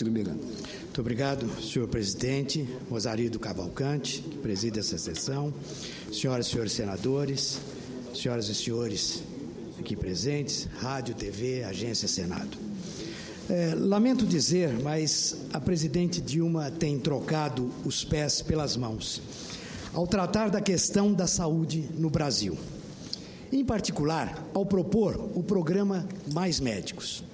Muito obrigado, senhor presidente, Mozarido Cavalcante, que preside essa sessão, senhoras e senhores senadores, senhoras e senhores aqui presentes, rádio, TV, agência, Senado. Lamento dizer, mas a presidente Dilma tem trocado os pés pelas mãos ao tratar da questão da saúde no Brasil. Em particular, ao propor o programa Mais Médicos.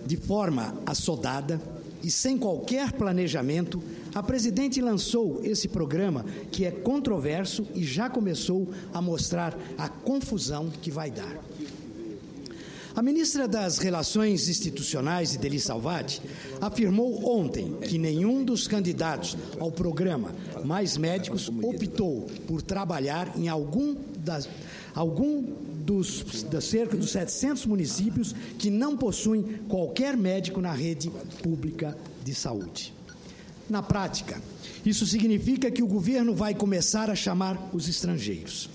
De forma assodada e sem qualquer planejamento, a presidente lançou esse programa que é controverso e já começou a mostrar a confusão que vai dar. A ministra das Relações Institucionais, Idely Salvati, afirmou ontem que nenhum dos candidatos ao programa Mais Médicos optou por trabalhar em algum dos cerca dos 700 municípios que não possuem qualquer médico na rede pública de saúde. Na prática, isso significa que o governo vai começar a chamar os estrangeiros.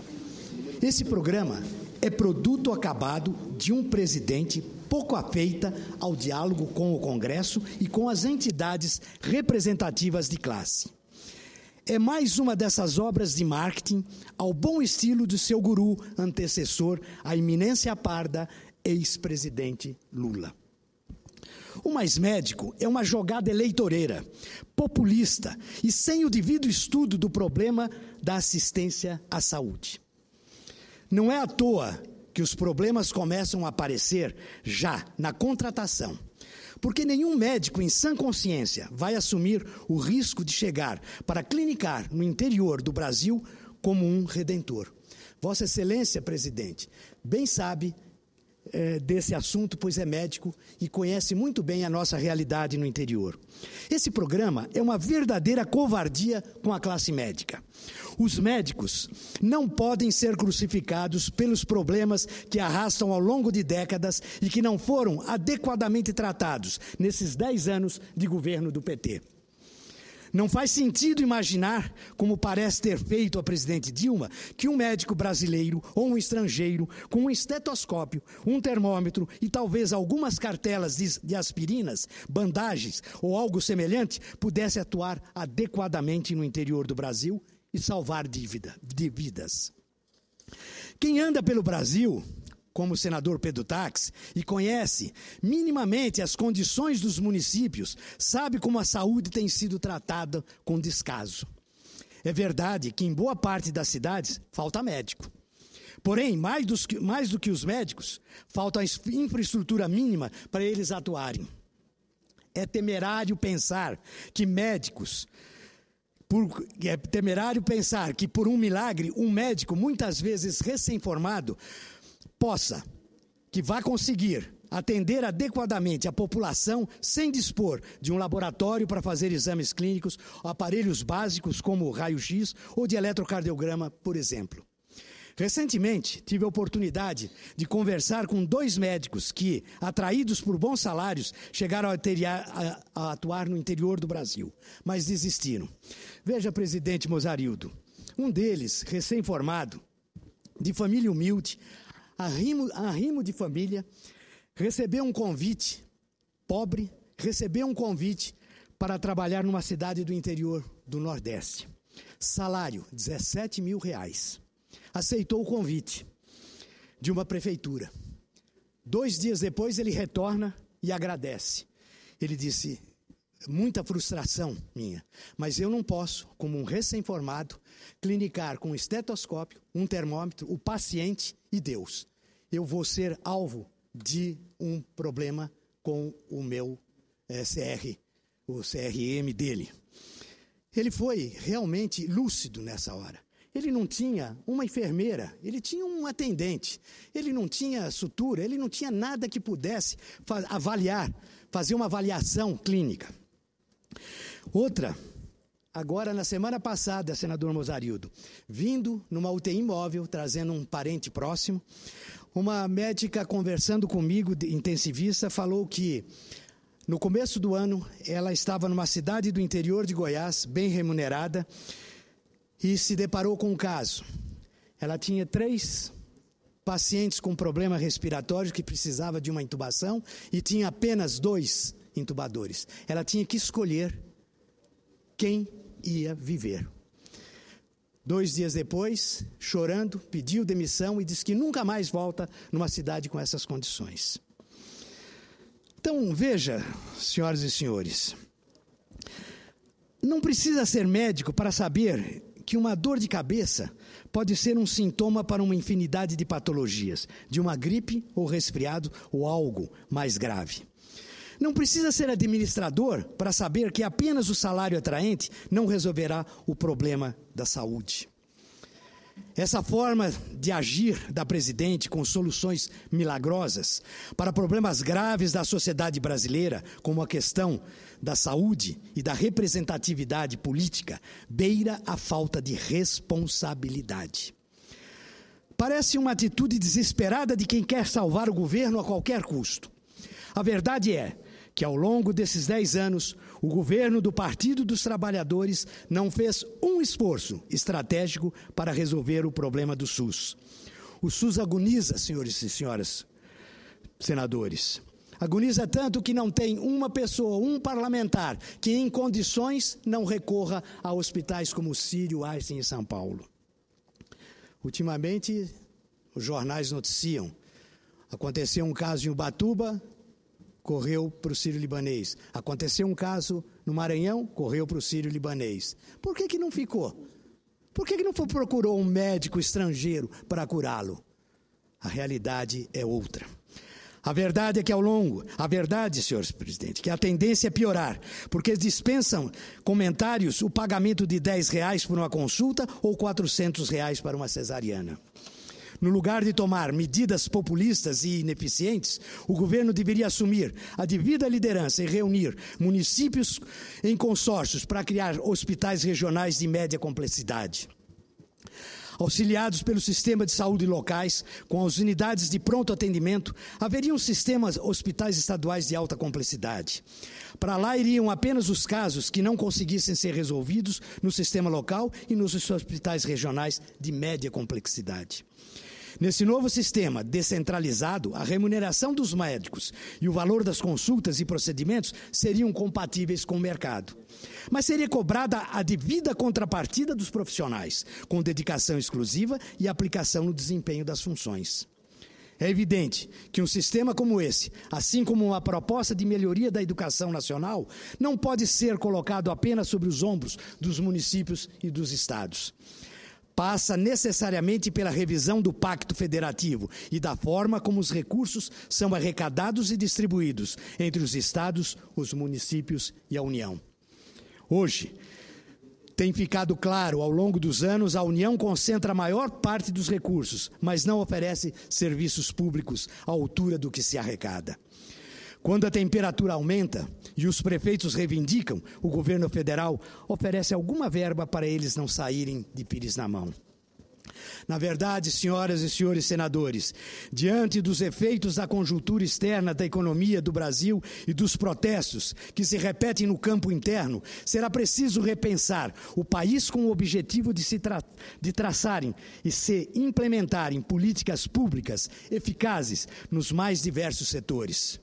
Esse programa é produto acabado de um presidente pouco afeita ao diálogo com o Congresso e com as entidades representativas de classe. É mais uma dessas obras de marketing ao bom estilo de seu guru antecessor, a eminência parda, ex-presidente Lula. O Mais Médico é uma jogada eleitoreira, populista e sem o devido estudo do problema da assistência à saúde. Não é à toa que os problemas começam a aparecer já na contratação. Porque nenhum médico em sã consciência vai assumir o risco de chegar para clinicar no interior do Brasil como um redentor. Vossa Excelência, presidente, bem sabe desse assunto, pois é médico e conhece muito bem a nossa realidade no interior. Esse programa é uma verdadeira covardia com a classe médica. Os médicos não podem ser crucificados pelos problemas que arrastam ao longo de décadas e que não foram adequadamente tratados nesses 10 anos de governo do PT. Não faz sentido imaginar, como parece ter feito a presidente Dilma, que um médico brasileiro ou um estrangeiro com um estetoscópio, um termômetro e talvez algumas cartelas de aspirinas, bandagens ou algo semelhante pudesse atuar adequadamente no interior do Brasil e salvar vidas. Quem anda pelo Brasil, como o senador Pedro Táxi, e conhece minimamente as condições dos municípios, sabe como a saúde tem sido tratada com descaso. É verdade que em boa parte das cidades falta médico. Porém, mais do que os médicos, falta a infraestrutura mínima para eles atuarem. É temerário pensar que por um milagre, um médico, muitas vezes recém-formado, que vai conseguir atender adequadamente a população sem dispor de um laboratório para fazer exames clínicos, aparelhos básicos como raio-x ou de eletrocardiograma, por exemplo. Recentemente, tive a oportunidade de conversar com 2 médicos que, atraídos por bons salários, chegaram a atuar no interior do Brasil, mas desistiram. Veja, presidente Mozarildo, um deles, recém-formado, de família humilde, arrimo de família, recebeu um convite, pobre, recebeu um convite para trabalhar numa cidade do interior do Nordeste. Salário, R$17 mil. Aceitou o convite de uma prefeitura. 2 dias depois ele retorna e agradece. Ele disse, muita frustração minha, mas eu não posso, como um recém-formado, clinicar com um estetoscópio, um termômetro, o paciente e Deus. Eu vou ser alvo de um problema com o meu o CRM dele. Ele foi realmente lúcido nessa hora. Ele não tinha uma enfermeira, ele tinha um atendente, ele não tinha sutura, ele não tinha nada que pudesse fazer uma avaliação clínica. Outra, agora na semana passada, senador Mozarildo, vindo numa UTI móvel, trazendo um parente próximo, uma médica conversando comigo, intensivista, falou que no começo do ano ela estava numa cidade do interior de Goiás, bem remunerada, e se deparou com um caso. Ela tinha 3 pacientes com problema respiratório que precisava de uma intubação e tinha apenas 2 entubadores. Ela tinha que escolher quem ia viver. 2 dias depois, chorando, pediu demissão e disse que nunca mais volta numa cidade com essas condições. Então, veja, senhoras e senhores, não precisa ser médico para saber que uma dor de cabeça pode ser um sintoma para uma infinidade de patologias, de uma gripe ou resfriado ou algo mais grave. Não precisa ser administrador para saber que apenas o salário atraente não resolverá o problema da saúde. Essa forma de agir da presidente com soluções milagrosas para problemas graves da sociedade brasileira, como a questão da saúde e da representatividade política, beira a falta de responsabilidade. Parece uma atitude desesperada de quem quer salvar o governo a qualquer custo. A verdade é que, ao longo desses 10 anos, o governo do Partido dos Trabalhadores não fez um esforço estratégico para resolver o problema do SUS. O SUS agoniza, senhores e senhoras senadores. Agoniza tanto que não tem uma pessoa, um parlamentar, que em condições não recorra a hospitais como o Sírio, Einstein e São Paulo. Ultimamente, os jornais noticiam. Aconteceu um caso em Ubatuba, correu para o Sírio-Libanês. Aconteceu um caso no Maranhão, correu para o Sírio-Libanês. Por que não ficou? Por que não procurou um médico estrangeiro para curá-lo? A realidade é outra. A verdade é que a verdade, senhor presidente, que a tendência é piorar, porque dispensam comentários o pagamento de R$10 por uma consulta ou R$400 para uma cesariana. No lugar de tomar medidas populistas e ineficientes, o governo deveria assumir a devida liderança e reunir municípios em consórcios para criar hospitais regionais de média complexidade. Auxiliados pelo sistema de saúde locais, com as unidades de pronto atendimento, haveriam sistemas hospitais estaduais de alta complexidade. Para lá iriam apenas os casos que não conseguissem ser resolvidos no sistema local e nos hospitais regionais de média complexidade. Nesse novo sistema descentralizado, a remuneração dos médicos e o valor das consultas e procedimentos seriam compatíveis com o mercado. Mas seria cobrada a devida contrapartida dos profissionais, com dedicação exclusiva e aplicação no desempenho das funções. É evidente que um sistema como esse, assim como uma proposta de melhoria da educação nacional, não pode ser colocado apenas sobre os ombros dos municípios e dos estados. Passa necessariamente pela revisão do Pacto Federativo e da forma como os recursos são arrecadados e distribuídos entre os estados, os municípios e a União. Hoje, tem ficado claro, ao longo dos anos, a União concentra a maior parte dos recursos, mas não oferece serviços públicos à altura do que se arrecada. Quando a temperatura aumenta e os prefeitos reivindicam, o governo federal oferece alguma verba para eles não saírem de pires na mão. Na verdade, senhoras e senhores senadores, diante dos efeitos da conjuntura externa da economia do Brasil e dos protestos que se repetem no campo interno, será preciso repensar o país com o objetivo de traçarem e se implementarem políticas públicas eficazes nos mais diversos setores.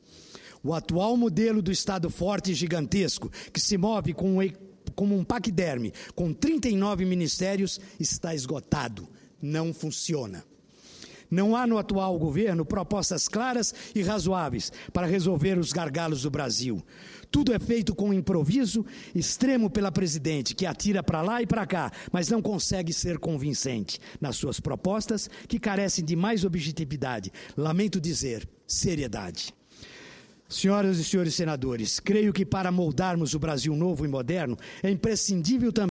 O atual modelo do Estado forte e gigantesco, que se move como um paquiderme, com 39 ministérios, está esgotado, não funciona. Não há no atual governo propostas claras e razoáveis para resolver os gargalos do Brasil. Tudo é feito com improviso extremo pela presidente, que atira para lá e para cá, mas não consegue ser convincente nas suas propostas, que carecem de mais objetividade, lamento dizer, seriedade. Senhoras e senhores senadores, creio que para moldarmos o Brasil novo e moderno, é imprescindível também